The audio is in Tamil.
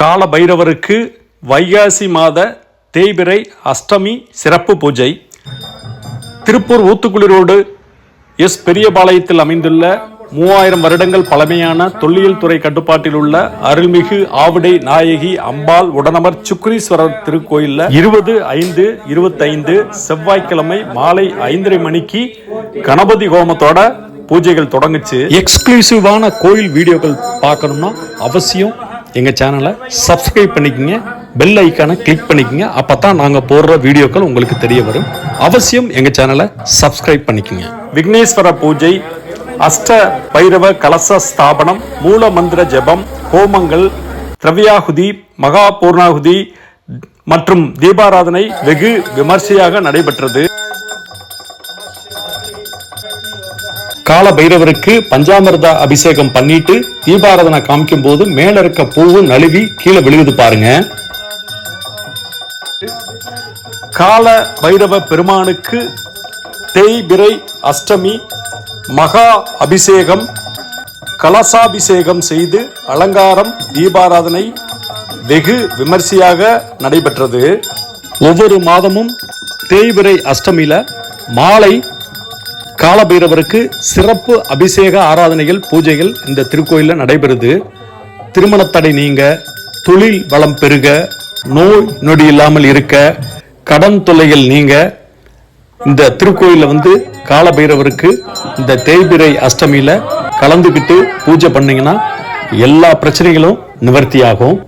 கால பைரவருக்கு வைகாசி மாத தேய்பிறை அஷ்டமி சிறப்பு பூஜை. திருப்பூர் ஊத்துக்குளி ரோடு எஸ் பெரியபாளையத்தில் அமைந்துள்ள 3000 வருடங்கள் பழமையான தொல்லியல் துறை கட்டுப்பாட்டில் உள்ள அருள்மிகு ஆவுடை நாயகி அம்பாள் உடனமர் சுக்ரீஸ்வரர் திருக்கோயில்ல 20/5/25 செவ்வாய்க்கிழமை மாலை 5:30 மணிக்கு கணபதி ஹோமத்தோட பூஜைகள் தொடங்குச்சு. எக்ஸ்க்ளூசிவான கோயில் வீடியோக்கள் பார்க்கணும்னா அவசியம் எங்க சேனலை சப்ஸ்கிரைப் பண்ணிக்கங்க, பெல் ஐக்கானை கிளிக் பண்ணிக்கங்க. அப்பதான் நாங்க போடுற வீடியோக்கள் உங்களுக்கு தெரிய வரும். அவசியம் எங்க சேனலை சப்ஸ்கிரைப் பண்ணிக்கங்க. விக்னேஸ்வர பூஜை, அஷ்ட பைரவ கலச ஸ்தாபனம், மூல மந்திர ஜெபம், ஹோமங்கள், திரவியாகுதி, மகா பூர்ணாகுதி மற்றும் தீபாராதனை வெகு விமர்சையாக நடைபெற்றது. கால பைரவருக்கு பஞ்சாமிர்த அபிஷேகம் பண்ணிட்டு தீபாராதனை காமிக்கும் போது மேல இருக்க பூவு நழுவி கீழே விழுகுது பாருங்க. கால பைரவ பெருமானுக்கு தேய்பிறை அஷ்டமி மகா அபிஷேகம், கலசாபிஷேகம் செய்து அலங்காரம், தீபாராதனை வெகு விமர்சையாக நடைபெற்றது. ஒவ்வொரு மாதமும் தேய்பிறை அஷ்டமியில மாலை காலபைரவருக்கு சிறப்பு அபிஷேக ஆராதனைகள், பூஜைகள் இந்த திருக்கோயிலில் நடைபெறுது. திருமணத்தடை நீங்க, தொழில் வளம் பெருக, நோய் நொடி இல்லாமல் இருக்க, கடன் தொல்லைகள் நீங்க இந்த திருக்கோயிலில் காலபைரவருக்கு இந்த தேய்பிறை அஷ்டமியில கலந்துக்கிட்டு பூஜை பண்ணீங்கன்னா எல்லா பிரச்சனைகளும் நிவர்த்தியாகும்.